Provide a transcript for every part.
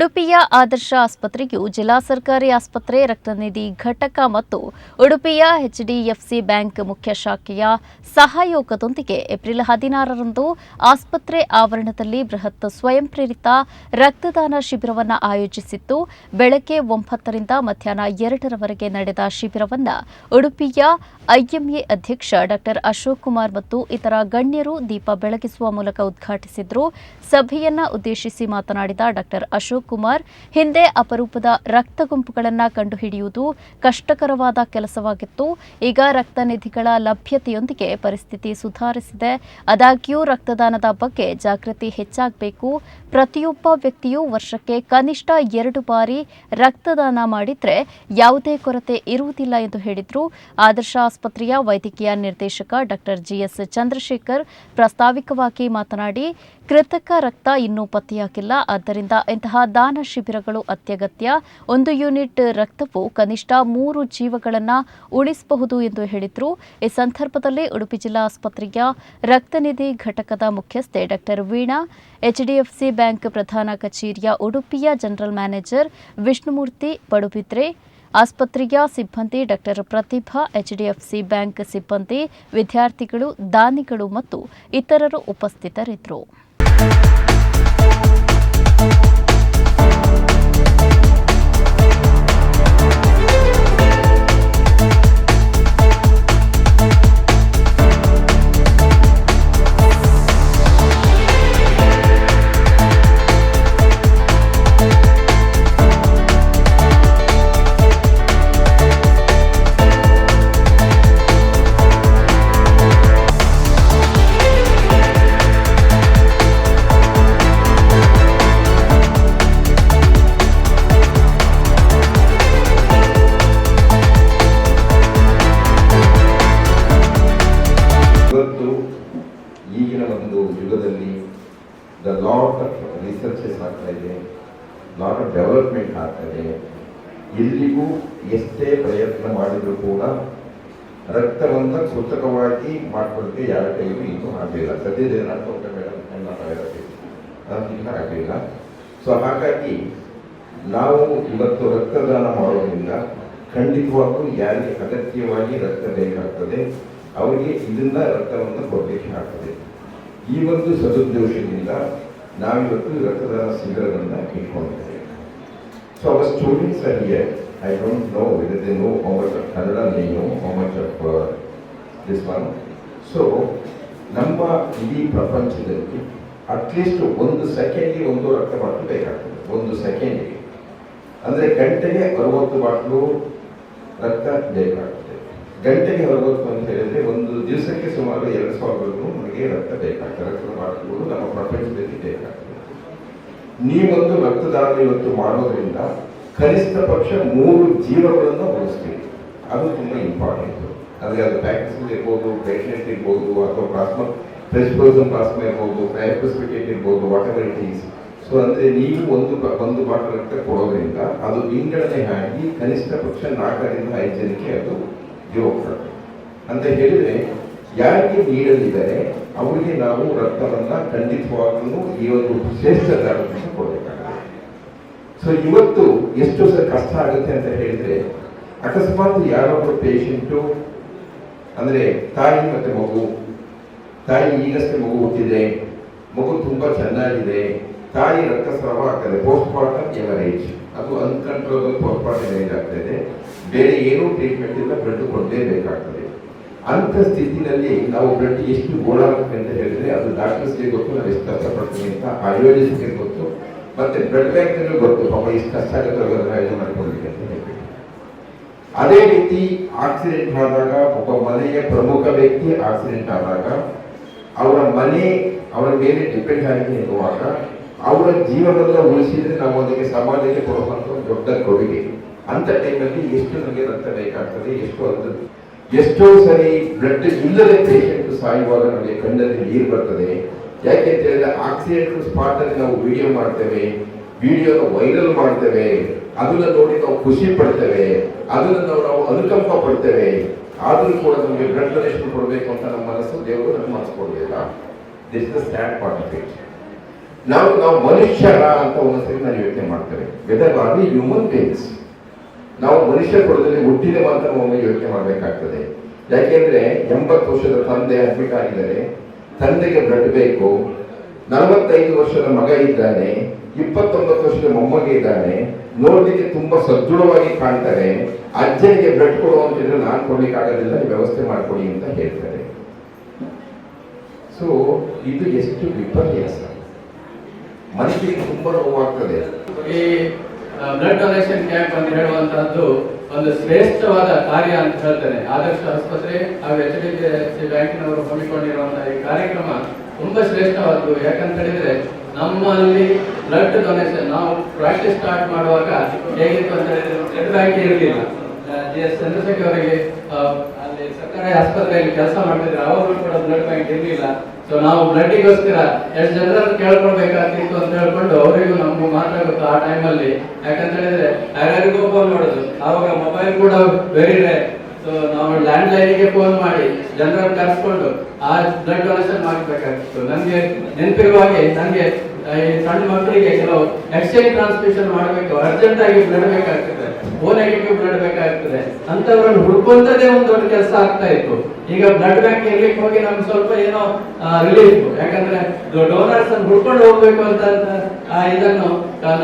ಉಡುಪಿಯ ಆದರ್ಶ ಆಸ್ಪತ್ರೆಯು ಜಿಲ್ಲಾ ಸರ್ಕಾರಿ ಆಸ್ಪತ್ರೆ ರಕ್ತನಿಧಿ ಘಟಕ ಮತ್ತು ಉಡುಪಿಯ ಎಚ್ಡಿಎಫ್ಸಿ ಬ್ಯಾಂಕ್ ಮುಖ್ಯ ಶಾಖೆಯ ಸಹಯೋಗದೊಂದಿಗೆ ಏಪ್ರಿಲ್ 16ರಂದು ಆಸ್ಪತ್ರೆ ಆವರಣದಲ್ಲಿ ಬೃಹತ್ ಸ್ವಯಂ ಪ್ರೇರಿತ ರಕ್ತದಾನ ಶಿಬಿರವನ್ನು ಆಯೋಜಿಸಿದ್ದು, ಬೆಳಗ್ಗೆ 9ರಿಂದ ಮಧ್ಯಾಹ್ನ 2ರವರೆಗೆ ನಡೆದ ಶಿಬಿರವನ್ನು ಉಡುಪಿಯ ಐಎಂಎ ಅಧ್ಯಕ್ಷ ಡಾ ಅಶೋಕ್ ಕುಮಾರ್ ಮತ್ತು ಇತರ ಗಣ್ಯರು ದೀಪ ಬೆಳಗಿಸುವ ಮೂಲಕ ಉದ್ಘಾಟಿಸಿದರು. ಸಭೆಯನ್ನು ಉದ್ದೇಶಿಸಿ ಮಾತನಾಡಿದ ಡಾ ಅಶೋಕ್ ಕುಮಾರ್, ಹಿಂದೆ ಅಪರೂಪದ ರಕ್ತ ಗುಂಪುಗಳನ್ನು ಕಂಡುಹಿಡಿಯುವುದು ಕಷ್ಟಕರವಾದ ಕೆಲಸವಾಗಿತ್ತು. ಈಗ ರಕ್ತನಿಧಿಗಳ ಲಭ್ಯತೆಯೊಂದಿಗೆ ಪರಿಸ್ಥಿತಿ ಸುಧಾರಿಸಿದೆ. ಆದಾಗ್ಯೂ ರಕ್ತದಾನದ ಬಗ್ಗೆ ಜಾಗೃತಿ ಹೆಚ್ಚಾಗಬೇಕು. ಪ್ರತಿಯೊಬ್ಬ ವ್ಯಕ್ತಿಯೂ ವರ್ಷಕ್ಕೆ ಕನಿಷ್ಠ 2 ಬಾರಿ ರಕ್ತದಾನ ಮಾಡಿದರೆ ಯಾವುದೇ ಕೊರತೆ ಇರುವುದಿಲ್ಲ ಎಂದು ಹೇಳಿದರು. ಆದರ್ಶ ಆಸ್ಪತ್ರೆಯ ವೈದ್ಯಕೀಯ ನಿರ್ದೇಶಕ ಡಾ ಜಿಎಸ್ ಚಂದ್ರಶೇಖರ್ ಪ್ರಾಸ್ತಾವಿಕವಾಗಿ ಮಾತನಾಡಿ, ಕೃತಕ ರಕ್ತ ಇನ್ನೂ ಪತ್ತೆಯಾಗಿಲ್ಲ. ಆದ್ದರಿಂದ ಇಂತಹ ದಾನ ಶಿಬಿರಗಳು ಅತ್ಯಗತ್ಯ. 1 ಯೂನಿಟ್ ರಕ್ತವು ಕನಿಷ್ಠ 3 ಜೀವಗಳನ್ನು ಉಳಿಸಬಹುದು ಎಂದು ಹೇಳಿದರು. ಈ ಸಂದರ್ಭದಲ್ಲಿ ಉಡುಪಿ ಜಿಲ್ಲಾ ಆಸ್ಪತ್ರೆಯ ರಕ್ತನಿಧಿ ಘಟಕದ ಮುಖ್ಯಸ್ಥೆ ಡಾ ವೀಣಾ, ಎಚ್ಡಿಎಫ್ಸಿ ಬ್ಯಾಂಕ್ ಪ್ರಧಾನ ಕಚೇರಿಯ ಉಡುಪಿಯ ಜನರಲ್ ಮ್ಯಾನೇಜರ್ ವಿಷ್ಣುಮೂರ್ತಿ ಪಡುಬಿದ್ರೆ, ಆಸ್ಪತ್ರೆಯ ಸಿಬ್ಬಂದಿ ಡಾ ಪ್ರತಿಭಾ, ಎಚ್ಡಿಎಫ್ಸಿ ಬ್ಯಾಂಕ್ ಸಿಬ್ಬಂದಿ, ವಿದ್ಯಾರ್ಥಿಗಳು, ದಾನಿಗಳು ಮತ್ತು ಇತರರು ಉಪಸ್ಥಿತರಿದ್ದರು. ಈಗಿನ ಒಂದು ಯುಗದಲ್ಲಿ ಲಾಟ್ ಆಫ್ ರಿಸರ್ಚಸ್ ಆಗ್ತಾ ಇದೆ, ಲಾಟ್ ಆಫ್ ಡೆವಲಪ್ಮೆಂಟ್ ಆಗ್ತಾ ಇದೆ. ಎಲ್ಲಿಗೂ ಎಷ್ಟೇ ಪ್ರಯತ್ನ ಮಾಡಿದರೂ ಕೂಡ ರಕ್ತವನ್ನು ಕೃತಕವಾಗಿ ಮಾಡ್ಕೊಳ್ಳೋಕ್ಕೆ ಯಾರ ಕೈಗೂ ಇನ್ನೂ ಆಗಲಿಲ್ಲ. ಸದ್ಯದ ಆಗಲಿಲ್ಲ. ಸೊ ಹಾಗಾಗಿ ನಾವು ಇವತ್ತು ರಕ್ತದಾನ ಮಾಡೋದ್ರಿಂದ ಖಂಡಿತವಾಗೂ ಯಾರಿಗೆ ಅಗತ್ಯವಾಗಿ ರಕ್ತ ಬೇಕಾಗ್ತದೆ ಅವರಿಗೆ ಇದನ್ನ ರಕ್ತವನ್ನು ಕೊಡಲಿಕ್ಕೆ ಆಗ್ತದೆ. ಈ ಒಂದು ಸದುದ್ದೇಶದಿಂದ ನಾವಿವತ್ತು ರಕ್ತದಾನ ಶಿಬಿರಗಳನ್ನು ಇಟ್ಕೊಂಡಿದ್ದೇವೆ. So our students are here. I don't know whether they know how much of Kannada, they know how much of this one. So ನಮ್ಮ ಇಡೀ ಪ್ರಪಂಚದಲ್ಲಿ ಅಟ್ಲೀಸ್ಟ್ 1 ಸೆಕೆಂಡಿಗೆ 1 ರಕ್ತ ಬಾಟ್ಲು ಬೇಕಾಗ್ತದೆ. 1 ಸೆಕೆಂಡಿಗೆ ಅಂದರೆ ಗಂಟೆಗೆ 60 ಬಾಟ್ಲು ರಕ್ತ ಬೇಕಾಗ್ತದೆ. ಗಂಟೆಗೆ 60 ಅಂತ ಹೇಳಿದ್ರೆ ಒಂದು ದಿವಸಕ್ಕೆ ಸುಮಾರು 2,000 ನಮಗೆ ರಕ್ತ ಬೇಕಾಗ್ತದೆ. ರಕ್ತದ ಬಾಟಲುಗಳು ನಮ್ಮ ಪ್ರಪಂಚದಲ್ಲಿ ಬೇಕಾಗ್ತದೆ. ನೀವೊಂದು ರಕ್ತದಾನ ಇವತ್ತು ಮಾಡೋದ್ರಿಂದ ಕನಿಷ್ಠ ಪಕ್ಷ 3 ಜೀವಗಳನ್ನು ಉಳಿಸ್ತೀವಿ. ಅದು ತುಂಬ ಇಂಪಾರ್ಟೆಂಟ್. ಅಂದರೆ ಅದು ಪ್ಯಾಕ್ಟಿಸ್ ಇರ್ಬೋದು, ಪೇಷಂಟ್ ಇರ್ಬೋದು, ಅಥವಾ ಪ್ಲಾಸ್ಮಾ ಪ್ರೆಸ್ಪೋಸನ್ ಪ್ಲಾಸ್ಮಾ ಇರ್ಬೋದು, ಕ್ರಯೋಪ್ರೆಸಿಪಿಟೇಟ್ ಇರ್ಬೋದು, what ever it is. So ಅಂದರೆ ನೀವು ಒಂದು ಬಾಟಲ್ ರಕ್ತ ಕೊಡೋದ್ರಿಂದ ಅದು ವಿಂಗಡಣೆ ಆಗಿ ಕನಿಷ್ಠ ಪಕ್ಷ 4ರಿಂದ 5 ಜನಕ್ಕೆ ಅದು ಹೋಗ್ತದೆ ಅಂತ ಹೇಳಿದ್ರೆ, ಯಾರಿಗೆ ನೀಡಲಿದ್ದಾರೆ ಅವರಿಗೆ ನಾವು ರಕ್ತವನ್ನ ಖಂಡಿತವಾಗ್ಲೂ ಈ ಒಂದು ಶ್ರೇಷ್ಠ ದಾನವನ್ನು ಕೊಡಬೇಕಾಗುತ್ತೆ. ಸೊ ಇವತ್ತು ಎಷ್ಟು ಕಷ್ಟ ಆಗುತ್ತೆ ಅಂತ ಹೇಳಿದ್ರೆ, ಅಕಸ್ಮಾತ್ ಯಾರೊಬ್ಬರು ಪೇಷಂಟು ಅಂದ್ರೆ ತಾಯಿ ಮತ್ತೆ ಮಗು, ತಾಯಿ ಈಗಷ್ಟೇ ಮಗು ಹುಟ್ಟಿದೆ, ಮಗು ತುಂಬಾ ಚೆನ್ನಾಗಿದೆ, ತಾಯಿ ರಕ್ತಸ್ರಾವ ಆಗ್ತದೆ, ಪೋಸ್ಟ್ ಮಾರ್ಟಮ್ ಎವರೇಜ್, ಅದು ಅನ್ಕಂಟ್ರೋಲಬಲ್ ಪೋಸ್ಟ್ ಮಾರ್ಟಮ್ ಎವರೇಜ್ ಆಗ್ತದೆ. ಬೇರೆ ಏನೂ ಟ್ರೀಟ್ಮೆಂಟ್ ಇಲ್ಲ, ಬ್ಲಡ್ ಕೊಡಲೇಬೇಕಾಗ್ತದೆ. ಅಂಥ ಸ್ಥಿತಿನಲ್ಲಿ ನಾವು ಬ್ಲಡ್ ಎಷ್ಟು ಗೋಳಾಗುತ್ತೆ ಅಂತ ಹೇಳಿದ್ರೆ ಅದು ಡಾಕ್ಟರ್ಸ್ಗೆ ಗೊತ್ತು, ನಾವು ಎಷ್ಟು ಕಷ್ಟಪಡ್ತೀವಿ ಅಂತ, ಆಯೋಜಿಸ್ಗೆ ಗೊತ್ತು, ಮತ್ತೆ ಬ್ಲಡ್ ಬ್ಯಾಂಕ್ನಲ್ಲೂ ಗೊತ್ತು ಪಾಪ ಎಷ್ಟು ಕಷ್ಟ ಆಗುತ್ತೆ ಅದನ್ನು ಆಯೋಜನೆ ಮಾಡ್ಕೊಳ್ಳಿಕ್ಕೆ ಅಂತ ಹೇಳ್ಬಿಟ್ಟು. ಅದೇ ರೀತಿ ಆಕ್ಸಿಡೆಂಟ್ ಆದಾಗ, ಒಬ್ಬ ಮನೆಯ ಪ್ರಮುಖ ವ್ಯಕ್ತಿ ಆಕ್ಸಿಡೆಂಟ್ ಆದಾಗ ಅವರ ಮೇಲೆ ಡಿಪೆಂಡ್ ಆಗಿ ಇರುವಾಗ ಅವರ ಜೀವನವನ್ನು ಉಳಿಸಿದ್ರೆ ನಾವು ಅದಕ್ಕೆ ಸಮಾಜಕ್ಕೆ ಕೊಡುವಂಥ ದೊಡ್ಡ ಕೊಡುಗೆ. ಅಂತ ಟೈಮಲ್ಲಿ ಎಷ್ಟು ನಮಗೆ ರಕ್ತ ಬೇಕಾಗ್ತದೆ, ಎಷ್ಟೋ ಸರಿ ಬ್ಲಡ್ ಇಲ್ಲದೆ ಪೇಷಂಟ್ ಸಾಯುವಾಗ ನಮಗೆ ಕಣ್ಣಲ್ಲಿ ನೀರು ಬರ್ತದೆ. ಯಾಕೆ ಅಂತ ಹೇಳಿದ್ರೆ ಆಕ್ಸಿಡೆಂಟ್ ಸ್ಪಾಟ್ ಅಲ್ಲಿ ನಾವು ವಿಡಿಯೋ ಮಾಡ್ತೇವೆ, ವಿಡಿಯೋನ ವೈರಲ್ ಮಾಡ್ತೇವೆ, ಅದನ್ನ ನೋಡಿ ನಾವು ಖುಷಿ ಪಡ್ತೇವೆ, ಅದನ್ನ ನಾವು ಅನುಕಂಪ ಪಡ್ತೇವೆ. ಆದರೂ ಕೂಡ ನಮಗೆ ಬ್ಲಡ್ ಡೊನೇಷನ್ ಕೊಡಬೇಕು ಅಂತ ನಮ್ಮ ಮನಸ್ಸು ದೇವರು ನಮ್ಗೆ ಮನಸ್ಸು ಕೊಡಲಿಲ್ಲ. This is the sad part of it. ನಾವು ಮನುಷ್ಯರ ಅಂತ ಒಂದೊಂದ್ಸರಿ ನಾನು ಯೋಚನೆ ಮಾಡ್ತೇವೆ. Whether are we human beings? ನಾವು ಮನುಷ್ಯ ಕೊಡದಲ್ಲಿ ಹುಟ್ಟಿದ ಮಾತ್ರ ಒಮ್ಮೆ ಯೋಚನೆ ಮಾಡಬೇಕಾಗ್ತದೆ. ಯಾಕೆಂದ್ರೆ 80 ವರ್ಷದ ತಂದೆ ಅಡ್ಮಿಟ್ ಆಗಿದ್ದಾರೆ, ತಂದೆಗೆ ಬ್ಲಡ್ ಬೇಕು. 45 ವರ್ಷದ ಮಗ ಇದ್ದಾನೆ, 29 ವರ್ಷದ ಮೊಮ್ಮಗ ಇದ್ದಾನೆ, ನೋಡ್ಲಿಕ್ಕೆ ತುಂಬಾ ಸದೃಢವಾಗಿ ಕಾಣ್ತಾರೆ. ಅಜ್ಜನಿಗೆ ಬ್ಲಡ್ ಕೊಡು ಅಂತಿದ್ರೆ ನಾನು ಕೊಡ್ಲಿಕ್ಕೆ ಆಗೋದಿಲ್ಲ, ನೀವು ವ್ಯವಸ್ಥೆ ಮಾಡ್ಕೊಡಿ ಅಂತ ಹೇಳ್ತಾರೆ. ಸೊ ಇದು ಎಷ್ಟು ವಿಪರ್ಯಾಸ, ಮನಸ್ಸಿಗೆ ತುಂಬಾ ನೋವಾಗ್ತದೆ. ಈ ಬ್ಲಡ್ ಡೊನೇಷನ್ ಕ್ಯಾಂಪ್ ಅಂತ ಹೇಳುವಂತಹದ್ದು ಒಂದು ಶ್ರೇಷ್ಠವಾದ ಕಾರ್ಯ ಅಂತ ಹೇಳ್ತೇನೆ. ಆದರ್ಶ ಆಸ್ಪತ್ರೆ ಹಾಗೂ HDFC ಬ್ಯಾಂಕಿನವರು ಹಮ್ಮಿಕೊಂಡಿರುವಂತಹ ಈ ಕಾರ್ಯಕ್ರಮ ತುಂಬಾ ಶ್ರೇಷ್ಠವಾದ್ದು. ಯಾಕಂತ ಹೇಳಿದ್ರೆ ನಮ್ಮಲ್ಲಿ ಬ್ಲಡ್ ಡೊನೇಷನ್ ನಾವು ಪ್ರಾಕ್ಟೀಸ್ ಸ್ಟಾರ್ಟ್ ಮಾಡುವಾಗ ಹೇಗಿತ್ತು ಅಂತ ಹೇಳಿದ್ರೆ ಬ್ಲಡ್ ಬ್ಯಾಂಕ್ ಇರಲಿಲ್ಲ. ಚಂದ್ರಶೇಖರ್ ಅವರಿಗೆ ಅಲ್ಲಿ ಸರ್ಕಾರಿ ಆಸ್ಪತ್ರೆಯಲ್ಲಿ ಕೆಲಸ ಮಾಡ್ತಿದ್ರೆ ಅವರು ಕೂಡ ಬ್ಲಡ್ ಬ್ಯಾಂಕ್ ಇರಲಿಲ್ಲ. ಸೊ ನಾವು ಬ್ಲಡ್ಡಿಗೋಸ್ಕರ ಎಷ್ಟು ಜನರನ್ನು ಕೇಳ್ಕೊಳ್ಬೇಕಾಗ್ತಿತ್ತು ಅಂತ ಹೇಳ್ಕೊಂಡು ಅವರಿಗೂ ನಮಗೂ ಮಾತ್ರ ಗೊತ್ತು ಆ ಟೈಮಲ್ಲಿ. ಯಾಕಂತ ಹೇಳಿದ್ರೆ ಯಾರ್ಯಾರಿಗೂ ಫೋನ್ ಮಾಡೋದು, ಆವಾಗ ಮೊಬೈಲ್ ಕೂಡ ವೆರಿ ರೇರ್. ಸೊ ನಾವು ಲ್ಯಾಂಡ್ ಲೈನಿಗೆ ಫೋನ್ ಮಾಡಿ ಜನರನ್ನು ಕರೆಸ್ಕೊಂಡು ಆ ಬ್ಲಡ್ ಡೊನೇಷನ್ ಮಾಡಬೇಕಾಗಿತ್ತು. ನನಗೆ ನೆನಪಿರುವ ಹಾಗೆ ನನಗೆ ಈ ಸಣ್ಣ ಮಕ್ಕಳಿಗೆ ಕೆಲವು ಎಕ್ಸ್ಚೇಂಜ್ ಟ್ರಾನ್ಸ್ಮಿಷನ್ ಮಾಡಬೇಕು, ಅರ್ಜೆಂಟ್ ಆಗಿ ಬ್ಲಡ್ ಬೇಕಾಗ್ತದೆ, ಓ ನೆಗೆಟಿವ್ ಬ್ಲಡ್ ಬೇಕಾಗ್ತದೆ, ಅಂತವ್ರನ್ನು ಹುಡ್ಕೊಂತದೇ ಒಂದು ದೊಡ್ಡ ಕೆಲಸ ಆಗ್ತಾ ಇತ್ತು. ಈಗ ಬ್ಲಡ್ ಬ್ಯಾಂಕ್ ಇರ್ಲಿಕ್ಕೆ ಹೋಗಿ ನಮ್ಗೆ ಸ್ವಲ್ಪ ಏನೋ ರಿಲೀಫ್, ಯಾಕಂದ್ರೆ ಡೋನರ್ಸ್ ಅನ್ನು ಹುಡ್ಕೊಂಡು ಹೋಗ್ಬೇಕು ಅಂತ ಇದನ್ನು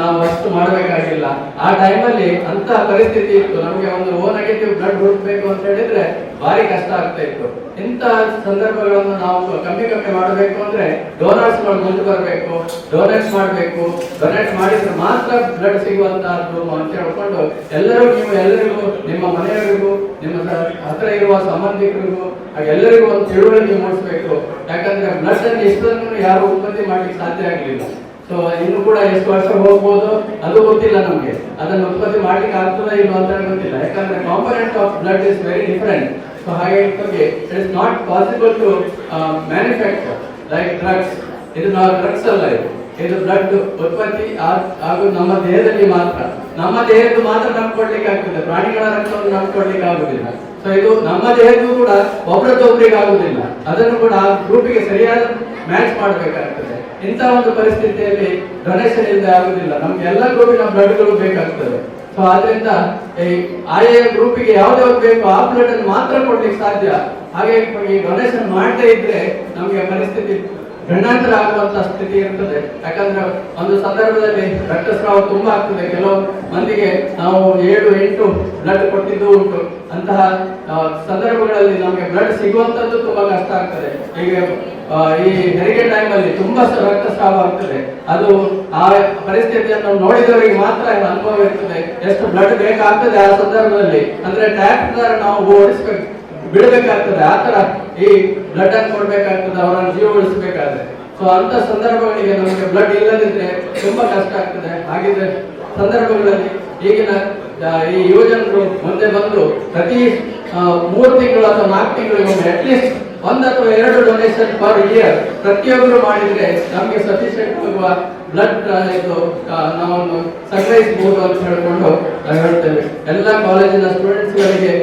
ನಾವು ಅಷ್ಟು ಮಾಡಬೇಕಾಗಿಲ್ಲ. ಆ ಟೈಮಲ್ಲಿ ಅಂತ ಪರಿಸ್ಥಿತಿ ಇತ್ತು, ನಮ್ಗೆ ಒಂದು ಓ ನೆಗೆಟಿವ್ ಬ್ಲಡ್ ಹುಡುಕ್ಬೇಕು ಅಂತ ಹೇಳಿದ್ರೆ ಭಾರಿ ಕಷ್ಟ ಆಗ್ತಾ ಇತ್ತು. ಇಂಥ ಸಂದರ್ಭಗಳನ್ನು ನಾವು ಕಮ್ಮಿ ಮಾಡಬೇಕು ಅಂದ್ರೆ ಡೋನರ್ಸ್ ಗಳು ಮುಂದೆ ಬರಬೇಕು, ಡೊನೇಟ್ ಮಾಡಬೇಕು. ಡೊನೇಟ್ ಮಾಡಿದ್ರೆ ಮಾತ್ರ ಬ್ಲಡ್ ಸಿಗುವಂತಹದ್ದು ಅಂತ ಹೇಳ್ಕೊಂಡು ಎಲ್ಲರಿಗೂ ನಿಮ್ಮ ಮನೆಯವರಿಗೂ ನಿಮ್ಮ ಹತ್ರ ಇರುವ ಸಂಬಂಧಿಕರಿಗೂ ಎಲ್ಲರಿಗೂ ಒಂದು ತಿಳುವಳಿಕೆ ಮೂಡಿಸಬೇಕು. ಯಾಕಂದ್ರೆ ಬ್ಲಡ್ ಅನ್ನು ಎಷ್ಟನ್ನು ಯಾರು ಉತ್ಪತ್ತಿ ಮಾಡ್ಲಿಕ್ಕೆ ಸಾಧ್ಯ ಆಗಲಿಲ್ಲ. ಸೊ ಇನ್ನು ಕೂಡ ಎಷ್ಟು ವರ್ಷ ಹೋಗ್ಬೋದು ಅದು ಗೊತ್ತಿಲ್ಲ ನಮ್ಗೆ, ಅದನ್ನು ಉತ್ಪತ್ತಿ ಮಾಡ್ಲಿಕ್ಕೆ ಆಗ್ತದ ಇಲ್ಲ ಅಂತ ಗೊತ್ತಿಲ್ಲ. ಯಾಕಂದ್ರೆ component of blood is very different. So ಹಾಗಾಗಿ it is not possible to manufacture like drugs. ಇದು ನಾವು ಡ್ರಗ್ಸ್ ಅಲ್ಲ, ಇದು ಬ್ಲಡ್ ಉತ್ಪತ್ತಿ ಹಾಗೂ ನಮ್ಮ ದೇಹದಲ್ಲಿ ಮಾತ್ರ, ನಮ್ಮ ದೇಹದ್ದು ಮಾತ್ರ ನಂಬ್ಕೊಡ್ಲಿಕ್ಕೆ ಆಗ್ತದೆ. ಪ್ರಾಣಿಗಳ ರಕ್ತವನ್ನು ನಂಬ್ಕೊಡ್ಲಿಕ್ಕೆ ಆಗುದಿಲ್ಲ. ಸೊ ಇದು ನಮ್ಮ ದೇಹದ್ದು ಕೂಡ ಒಬ್ಬರದ್ದೊಬ್ಬರಿಗೆ ಆಗುದಿಲ್ಲ, ಅದನ್ನು ಕೂಡ ಆ ಗ್ರೂಪಿಗೆ ಸರಿಯಾದ ಮ್ಯಾಚ್ ಮಾಡಬೇಕಾಗ್ತದೆ. ಇಂಥ ಒಂದು ಪರಿಸ್ಥಿತಿಯಲ್ಲಿ ಡೊನೇಷನ್ ಇಲ್ಲದೆ ಆಗುದಿಲ್ಲ. ನಮ್ಗೆ ಎಲ್ಲ ಗ್ರೂಪಿನ ಬ್ಲಡ್ಗಳು ಬೇಕಾಗ್ತದೆ. ಸೊ ಆದ್ರಿಂದ ಈ ಆಯಾ ಗ್ರೂಪಿಗೆ ಯಾವ್ದು ಬೇಕು ಆ ಬ್ಲಡ್ ಅನ್ನು ಮಾತ್ರ ಕೊಡ್ಲಿಕ್ಕೆ ಸಾಧ್ಯ. ಹಾಗೆ ಈ ಡೊನೇಷನ್ ಮಾಡದೇ ಇದ್ರೆ ನಮ್ಗೆ ಪರಿಸ್ಥಿತಿ ಗಂಡಾಂತರ ಆಗುವಂತ ಸ್ಥಿತಿ ಇರ್ತದೆ. ಯಾಕಂದ್ರೆ ಒಂದು ಸಂದರ್ಭದಲ್ಲಿ ರಕ್ತಸ್ರಾವ ತುಂಬಾ ಆಗ್ತದೆ. ಕೆಲವು ಮಂದಿಗೆ ನಾವು 7-8 ಬ್ಲಡ್ ಕೊಟ್ಟಿದ್ದು ಉಂಟು. ಅಂತಹ ಸಂದರ್ಭಗಳಲ್ಲಿ ನಮಗೆ ಬ್ಲಡ್ ಸಿಗುವಂತದ್ದು ತುಂಬಾ ಕಷ್ಟ ಆಗ್ತದೆ. ಈಗ ಈ ಹೆರಿಗೆ ಟೈಮ್ ಅಲ್ಲಿ ತುಂಬಾ ರಕ್ತಸ್ರಾವ ಆಗ್ತದೆ. ಅದು ಆ ಪರಿಸ್ಥಿತಿಯನ್ನು ನೋಡಿದವರಿಗೆ ಮಾತ್ರ ಅನುಭವ ಇರ್ತದೆ, ಎಷ್ಟು ಬ್ಲಡ್ ಬೇಕಾಗ್ತದೆ ಆ ಸಂದರ್ಭದಲ್ಲಿ. ಅಂದ್ರೆ ಟ್ಯಾಪ್ ನಾವು ಓಡಿಸ್ಬೇಕು, ಬಿಡಬೇಕಾಗ್ತದೆ. ಆತರ ಈ ಬ್ಲಡ್ ಅನ್ನು ಕೊಡ್ಬೇಕಾಗ್ತದೆ ಅವರನ್ನು ಜೀವ ಉಳಿಸಬೇಕಾದ್ರೆ. ಸೊ ಅಂತ ಸಂದರ್ಭಗಳಿಗೆ ನಮಗೆ ಬ್ಲಡ್ ಇಲ್ಲದಿದ್ರೆ ತುಂಬಾ ಕಷ್ಟ ಆಗ್ತದೆ. ಹಾಗಿದ್ರೆ ಸಂದರ್ಭಗಳಲ್ಲಿ ಈಗಿನ ಈ ಯುವಜನರು ಮುಂದೆ ಬಂದು ಪ್ರತಿ 3 ತಿಂಗಳು ಅಥವಾ 4 ತಿಂಗಳಿಗೊಮ್ಮೆ ಅಟ್ಲೀಸ್ಟ್ 1 ಅಥವಾ 2 ಡೊನೇಷನ್ ಪರ್ ಇಯರ್ ಪ್ರತಿಯೊಬ್ಬರು ಮಾಡಿದ್ರೆ ನಮಗೆ ಸಫಿಶಿಯಂಟ್ ಆಗುವ ಬ್ಲಡ್ ನಾವು ಸಂಗ್ರಹಿಸಬಹುದು ಅಂತ ಹೇಳ್ಕೊಂಡು ಹೇಳ್ತೇವೆ. ಎಲ್ಲ ಕಾಲೇಜಿನ ಸ್ಟೂಡೆಂಟ್ಸ್ ಗಳಿಗೆ